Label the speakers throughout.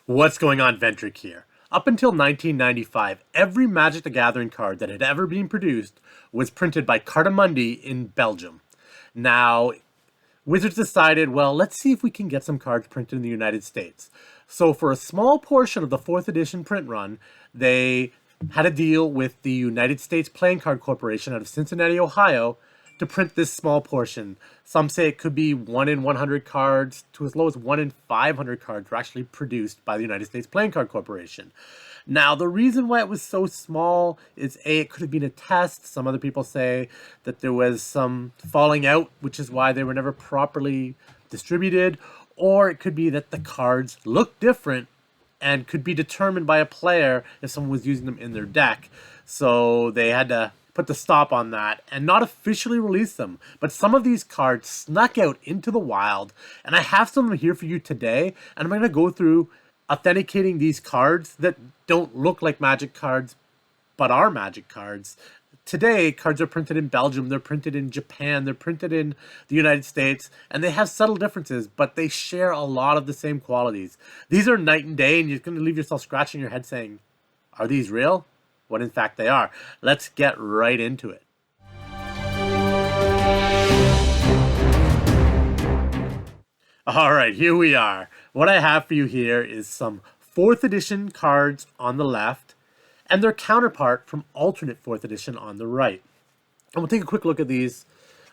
Speaker 1: What's going on, Ventric here? Up until 1995, every Magic the Gathering card that had ever been produced was printed by Cartamundi in Belgium. Now, Wizards decided, well, let's see if we can get some cards printed in the United States. So for a small portion of the 4th edition print run, they had a deal with the United States Playing Card Corporation out of Cincinnati, Ohio, to print this small portion. Some say it could be 1 in 100 cards to as low as 1 in 500 cards were actually produced by the United States Playing Card Corporation. Now, the reason why it was so small is A, it could have been a test. Some other people say that there was some falling out, which is why they were never properly distributed. Or it could be that the cards look different and could be determined by a player if someone was using them in their deck. So they had to put the stop on that and not officially release them. But some of these cards snuck out into the wild, and I have some of them here for you today, and I'm going to go through authenticating these cards that don't look like Magic cards, but are Magic cards. Today, cards are printed in Belgium, they're printed in Japan, they're printed in the United States, and they have subtle differences, but they share a lot of the same qualities. These are night and day, and you're going to leave yourself scratching your head saying, are these real? What in fact they are. Let's get right into it. All right, here we are. What I have for you here is some 4th edition cards on the left and their counterpart from alternate 4th edition on the right. And we'll take a quick look at these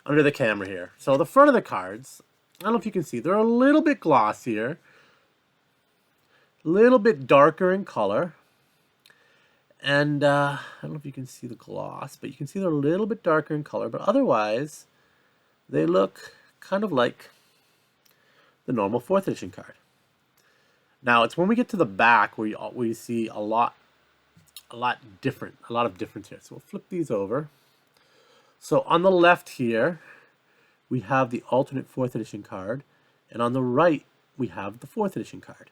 Speaker 1: under the camera here. So the front of the cards, I don't know if you can see, they're a little bit glossier, a little bit darker in color. And I don't know if you can see the gloss, but you can see they're a little bit darker in color. But otherwise, they look kind of like the normal 4th edition card. Now, it's when we get to the back where we see a lot of difference here. So we'll flip these over. So on the left here, we have the alternate 4th edition card. And on the right, we have the 4th edition card.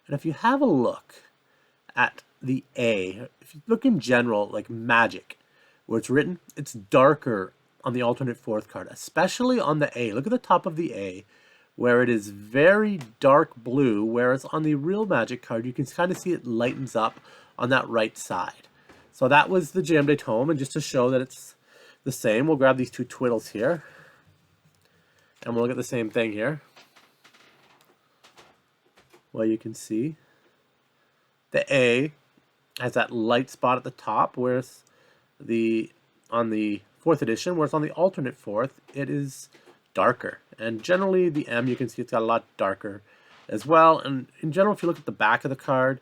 Speaker 1: And if you have a look at the A, if you look in general, like Magic, where it's written, it's darker on the alternate 4th card, especially on the A. Look at the top of the A, where it is very dark blue, whereas on the real Magic card, you can kind of see it lightens up on that right side. So that was the Jam Day Tome, and just to show that it's the same, we'll grab these two twiddles here, and we'll look at the same thing here. Well, you can see the A has that light spot at the top, whereas on the 4th edition, whereas on the alternate 4th, it is darker. And generally, the M, you can see it's got a lot darker as well. And in general, if you look at the back of the card,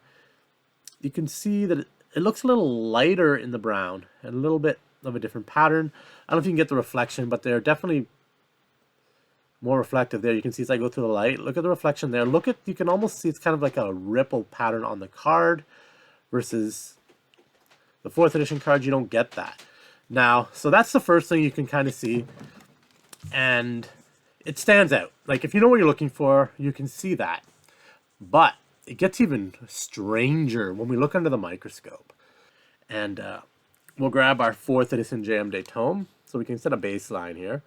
Speaker 1: you can see that it looks a little lighter in the brown and a little bit of a different pattern. I don't know if you can get the reflection, but they're definitely more reflective there. You can see as I go through the light, look at the reflection there. You can almost see it's kind of like a ripple pattern on the card versus the 4th edition cards. You don't get that. Now, so that's the first thing you can kind of see, and it stands out. Like, if you know what you're looking for, you can see that. But it gets even stranger when we look under the microscope. And we'll grab our 4th edition Jam Day Tome, so we can set a baseline here.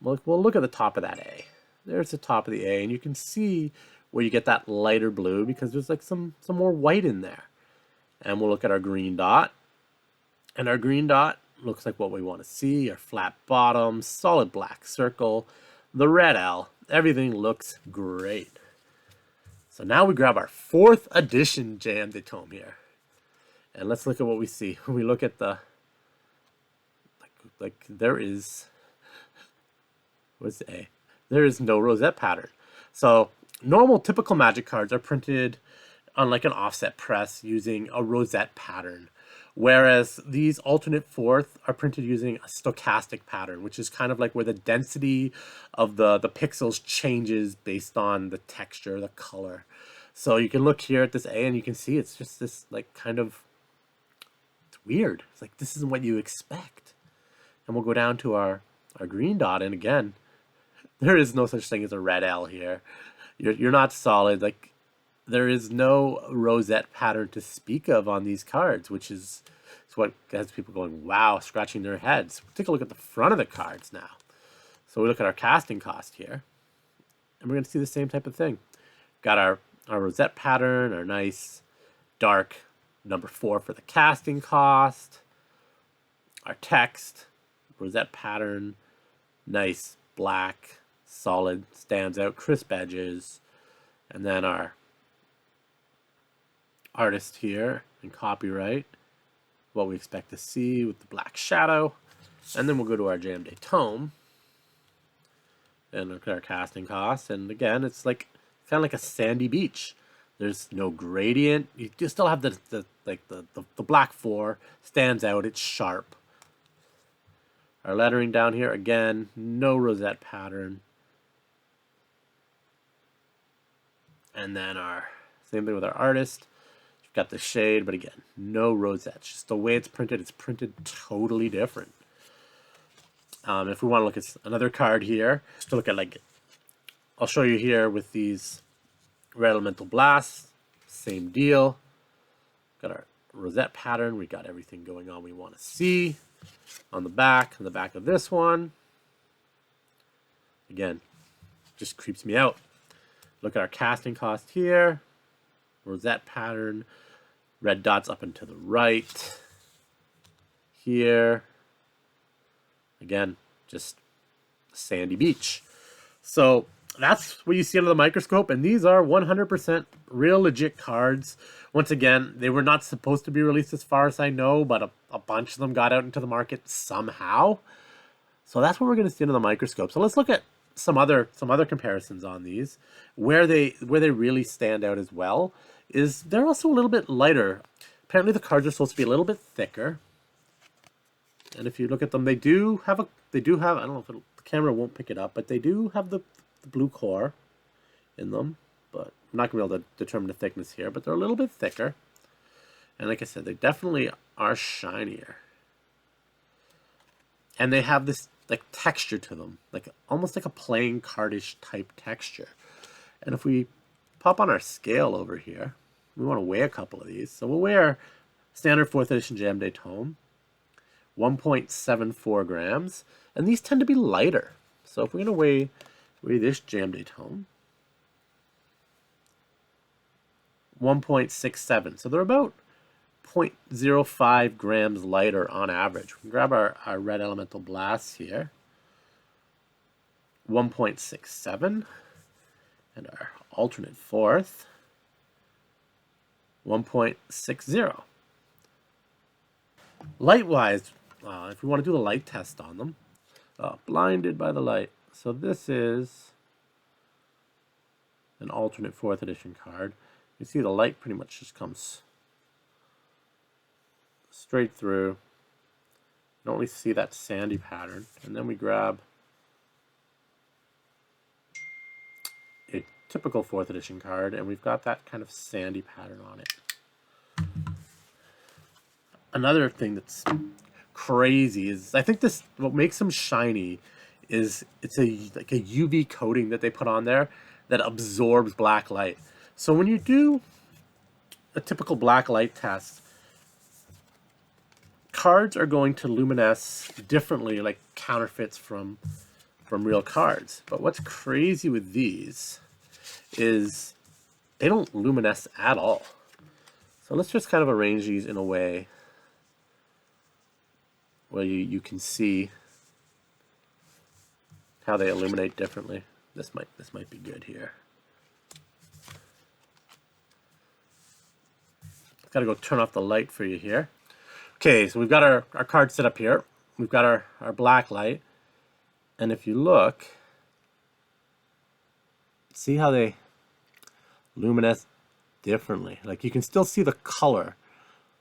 Speaker 1: We'll look at the top of that A. There's the top of the A, and you can see where you get that lighter blue because there's like some more white in there. And we'll look at our green dot. And our green dot looks like what we want to see. Our flat bottom, solid black circle, the red L. Everything looks great. So now we grab our 4th edition Jam Day Tome here. And let's look at what we see. When we look at the... Like there is... What's the A? There is no rosette pattern. So normal typical Magic cards are printed on like an offset press using a rosette pattern, whereas these alternate 4th are printed using a stochastic pattern, which is kind of like where the density of the pixels changes based on the texture, the color. So you can look here at this A and you can see it's just this like kind of, it's weird. It's like this isn't what you expect. And we'll go down to our green dot, and again, there is no such thing as a red L here. You're not solid. Like, there is no rosette pattern to speak of on these cards, which is what has people going, wow, scratching their heads. Take a look at the front of the cards now. So we look at our casting cost here, and we're going to see the same type of thing. Got our our rosette pattern, our nice dark number 4 for the casting cost, our text, rosette pattern, nice black, solid, stands out, crisp edges, and then our artist here and copyright, what we expect to see with the black shadow, and then we'll go to our jam day tome and look at our casting costs, and again, it's like kind of like a sandy beach. There's no gradient. You still have the black 4 stands out. It's sharp. Our lettering down here, again, no rosette pattern. And then our same thing with our artist. You've got the shade, but again, no rosette. Just the way it's printed totally different. If we want to look at another card here, just to look at I'll show you here with these red elemental blasts, same deal. Got our rosette pattern. We got everything going on we want to see. On the back of this one, again, just creeps me out. Look at our casting cost here, rosette pattern, red dots up and to the right. Here, again, just sandy beach. So that's what you see under the microscope, and these are 100% real legit cards. Once again, they were not supposed to be released as far as I know, but a bunch of them got out into the market somehow. So that's what we're going to see under the microscope. So let's look at some other comparisons on these. Where they really stand out as well is they're also a little bit lighter. Apparently the cards are supposed to be a little bit thicker. And if you look at them, they do have I don't know if the camera won't pick it up, but they do have the blue core in them, but I'm not going to be able to determine the thickness here, but they're a little bit thicker. And like I said, they definitely are shinier. And they have this like texture to them, like almost like a playing cardish type texture. And if we pop on our scale over here, we want to weigh a couple of these. So we'll weigh our standard 4th edition Jam Day Tome, 1.74 grams, and these tend to be lighter. So if we're going to weigh this Jam Day Tome, 1.67. So they're about 0.05 grams lighter on average. We can grab our red elemental blasts here, 1.67, and our alternate 4th, 1.60. Light-wise, if we want to do a light test on them, blinded by the light. So this is an alternate 4th edition card. You see the light pretty much just comes straight through. You don't really see that sandy pattern. And then we grab a typical 4th edition card, and we've got that kind of sandy pattern on it. Another thing that's crazy is I think what makes them shiny is it's like a UV coating that they put on there that absorbs black light. So when you do a typical black light test, cards are going to luminesce differently, like counterfeits from real cards. But what's crazy with these is they don't luminesce at all. So let's just kind of arrange these in a way where you can see how they illuminate differently. This might be good here. Got to go turn off the light for you here. Okay, so we've got our card set up here. We've got our black light. And if you look, see how they luminesce differently. Like you can still see the color.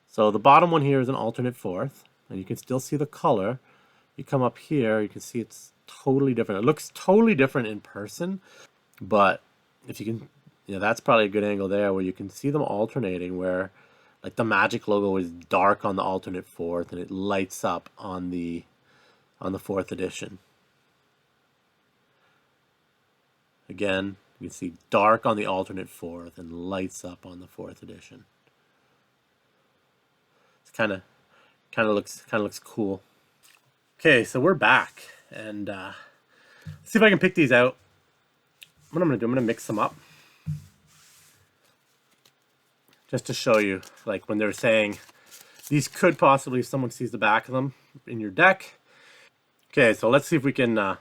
Speaker 1: So the bottom one here is an alternate 4th, and you can still see the color. You come up here, you can see it's totally different. It looks totally different in person, but if you can, that's probably a good angle there where you can see them alternating, where like the Magic logo is dark on the alternate 4th and it lights up on the 4th edition. Again, you can see dark on the alternate 4th and lights up on the 4th edition. It's kind of looks cool. Okay, so we're back, and let's see if I can pick these out. What I'm going to do, I'm going to mix them up. just to show you, like when they're saying these could possibly, if someone sees the back of them in your deck. Okay, so let's see if we can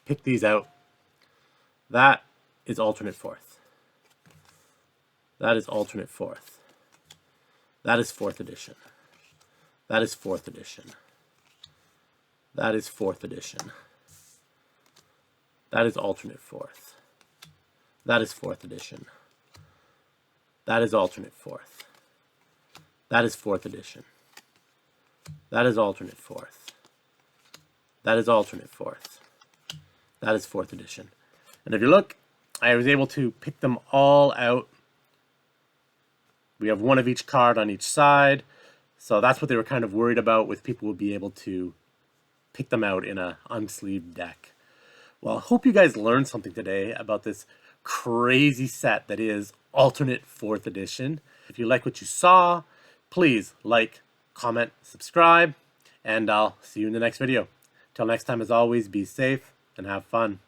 Speaker 1: pick these out. That is alternate fourth. That is alternate fourth. That is fourth edition. That is fourth edition. That is fourth edition. That is alternate fourth. That is fourth edition. That is alternate fourth. That is fourth edition. That is alternate fourth. That is alternate fourth. That is fourth edition. And if you look, I was able to pick them all out. We have one of each card on each side. So that's what they were kind of worried about, with people would be able to pick them out in an unsleeved deck. Well, I hope you guys learned something today about this crazy set that is alternate fourth edition. If you like what you saw, please like, comment, subscribe, and I'll see you in the next video. Till next time, as always, be safe and have fun.